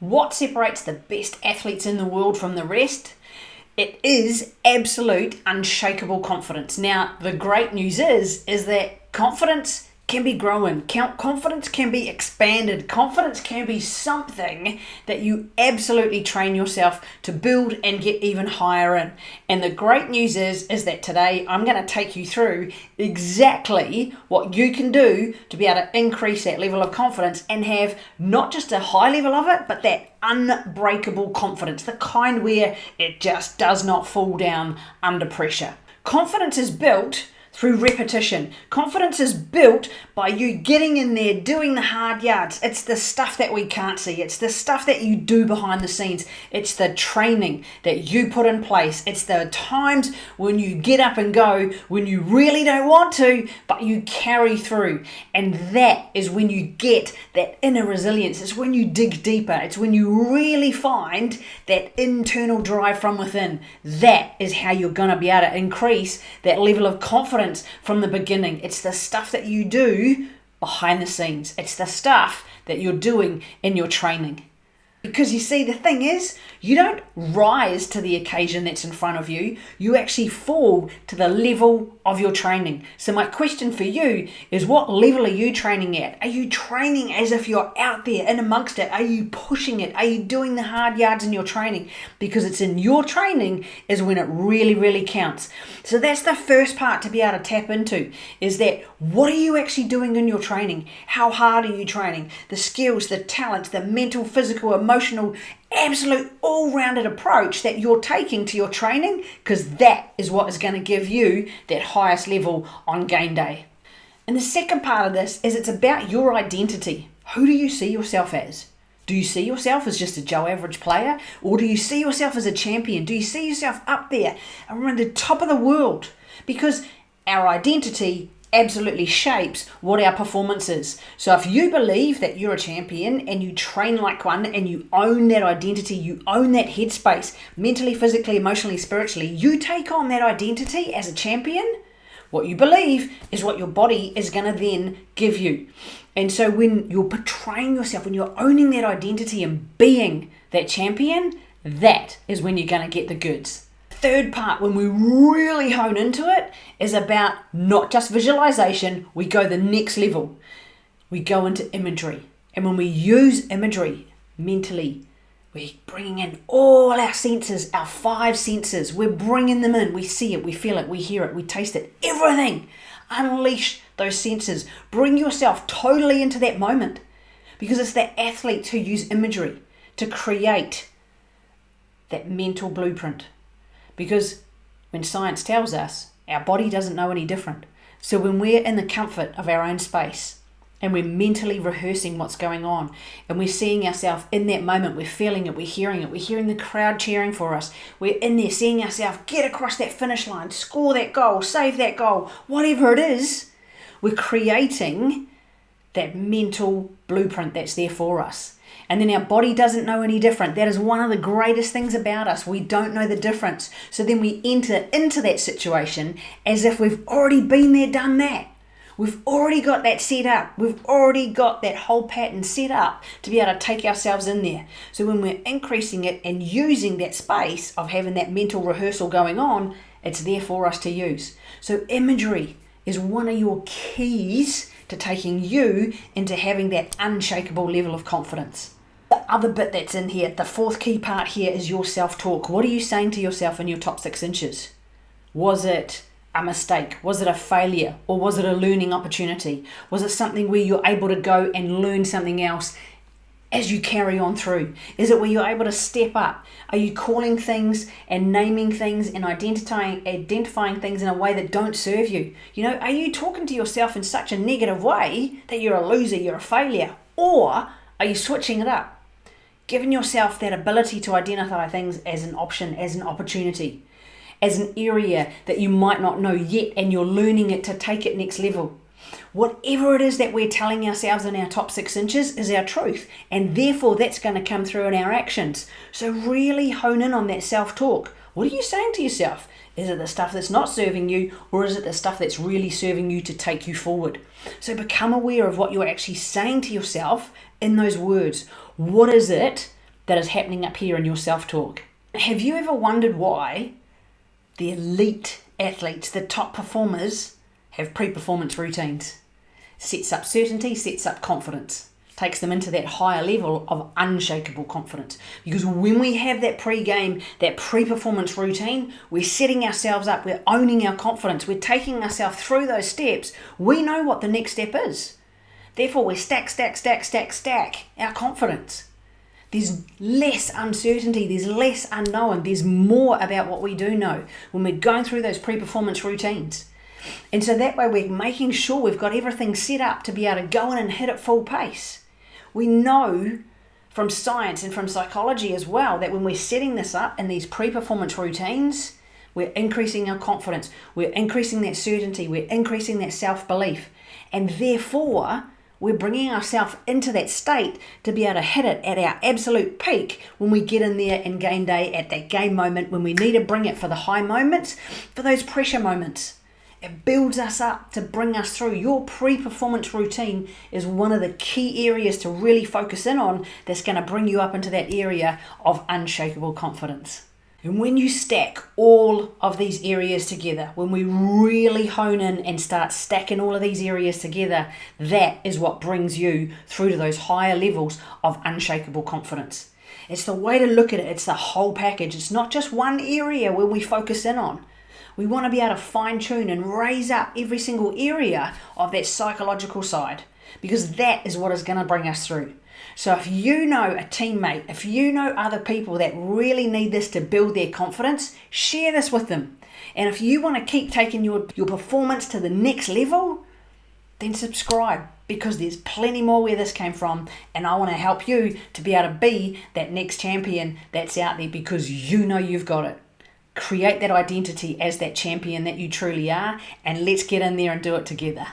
What separates the best athletes in the world from the rest? It is absolute unshakable confidence. Now, the great news is that confidence can be grown. Confidence can be expanded. Confidence can be something that you absolutely train yourself to build and get even higher in. And the great news is that today I'm going to take you through exactly what you can do to be able to increase that level of confidence and have not just a high level of it, but that unbreakable confidence, the kind where it just does not fall down under pressure. Confidence is built through repetition. Confidence is built by you getting in there, doing the hard yards. It's the stuff that we can't see. It's the stuff that you do behind the scenes. It's the training that you put in place. It's the times when you get up and go, when you really don't want to, but you carry through. And that is when you get that inner resilience. It's when you dig deeper. It's when you really find that internal drive from within. That is how you're going to be able to increase that level of confidence from the beginning. It's the stuff that you do behind the scenes. It's the stuff that you're doing in your training. Because you see, the thing is, you don't rise to the occasion that's in front of you. You actually fall to the level of your training. So my question for you is, what level are you training at? Are you training as if you're out there in amongst it? Are you pushing it? Are you doing the hard yards in your training? Because it's in your training is when it really, really counts. So that's the first part to be able to tap into, is that what are you actually doing in your training? How hard are you training? The skills, the talents, the mental, physical, emotional, absolute all-rounded approach that you're taking to your training, because that is what is going to give you that highest level on game day. And the second part of this is it's about your identity. Who do you see yourself as? Do you see yourself as just a Joe average player? Or do you see yourself as a champion? Do you see yourself up there around the top of the world? Because our identity absolutely shapes what our performance is. So if you believe that you're a champion and you train like one and you own that identity, you own that headspace, mentally, physically, emotionally, spiritually, you take on that identity as a champion. What you believe is what your body is going to then give you. And so when you're portraying yourself, when you're owning that identity and being that champion, that is when you're going to get the goods. Third part, when we really hone into it, is about not just visualization. We go the next level. We go into imagery. And when we use imagery mentally, we're bringing in all our senses, our 5 senses. We're bringing them in. We see it, we feel it, we hear it, we taste it, everything. Unleash those senses. Bring yourself totally into that moment, because it's the athletes who use imagery to create that mental blueprint. Because when science tells us our body doesn't know any different. So when we're in the comfort of our own space and we're mentally rehearsing what's going on and we're seeing ourselves in that moment, we're feeling it, we're hearing the crowd cheering for us, we're in there seeing ourselves get across that finish line, score that goal, save that goal, whatever it is, we're creating that mental blueprint that's there for us. And then our body doesn't know any different. That is one of the greatest things about us. We don't know the difference. So then we enter into that situation as if we've already been there, done that. We've already got that set up. We've already got that whole pattern set up to be able to take ourselves in there. So when we're increasing it and using that space of having that mental rehearsal going on, it's there for us to use. So imagery is one of your keys to taking you into having that unshakable level of confidence. The other bit that's in here, the fourth key part here, is your self-talk. What are you saying to yourself in your top 6 inches? Was it a mistake? Was it a failure? Or was it a learning opportunity? Was it something where you're able to go and learn something else as you carry on through? Is it where you're able to step up? Are you calling things and naming things and identifying things in a way that don't serve you? You know, are you talking to yourself in such a negative way that you're a loser, you're a failure? Or are you switching it up? Giving yourself that ability to identify things as an option, as an opportunity, as an area that you might not know yet, and you're learning it to take it next level. Whatever it is that we're telling ourselves in our top 6 inches is our truth, and therefore that's going to come through in our actions. So really hone in on that self-talk. What are you saying to yourself? Is it the stuff that's not serving you, or is it the stuff that's really serving you to take you forward? So become aware of what you're actually saying to yourself in those words. What is it that is happening up here in your self-talk. Have you ever wondered why the elite athletes, the top performers, have pre-performance routines? Sets up certainty, sets up confidence, takes them into that higher level of unshakable confidence. Because when we have that pre-game, that pre-performance routine, we're setting ourselves up, we're owning our confidence, we're taking ourselves through those steps. We know what the next step is. Therefore, we stack our confidence. There's less uncertainty, there's less unknown, there's more about what we do know when we're going through those pre-performance routines. And so that way we're making sure we've got everything set up to be able to go in and hit at full pace. We know from science and from psychology as well that when we're setting this up in these pre-performance routines, we're increasing our confidence, we're increasing that certainty, we're increasing that self-belief. And therefore, we're bringing ourselves into that state to be able to hit it at our absolute peak when we get in there in game day, at that game moment, when we need to bring it for the high moments, for those pressure moments. It builds us up to bring us through. Your pre-performance routine is one of the key areas to really focus in on that's going to bring you up into that area of unshakable confidence. And when you stack all of these areas together, when we really hone in and start stacking all of these areas together, that is what brings you through to those higher levels of unshakable confidence. It's the way to look at it. It's the whole package. It's not just one area where we focus in on. We want to be able to fine tune and raise up every single area of that psychological side, because that is what is going to bring us through. So if you know a teammate, if you know other people that really need this to build their confidence, share this with them. And if you want to keep taking your performance to the next level, then subscribe, because there's plenty more where this came from, and I want to help you to be able to be that next champion that's out there, because you know you've got it. Create that identity as that champion that you truly are, and let's get in there and do it together.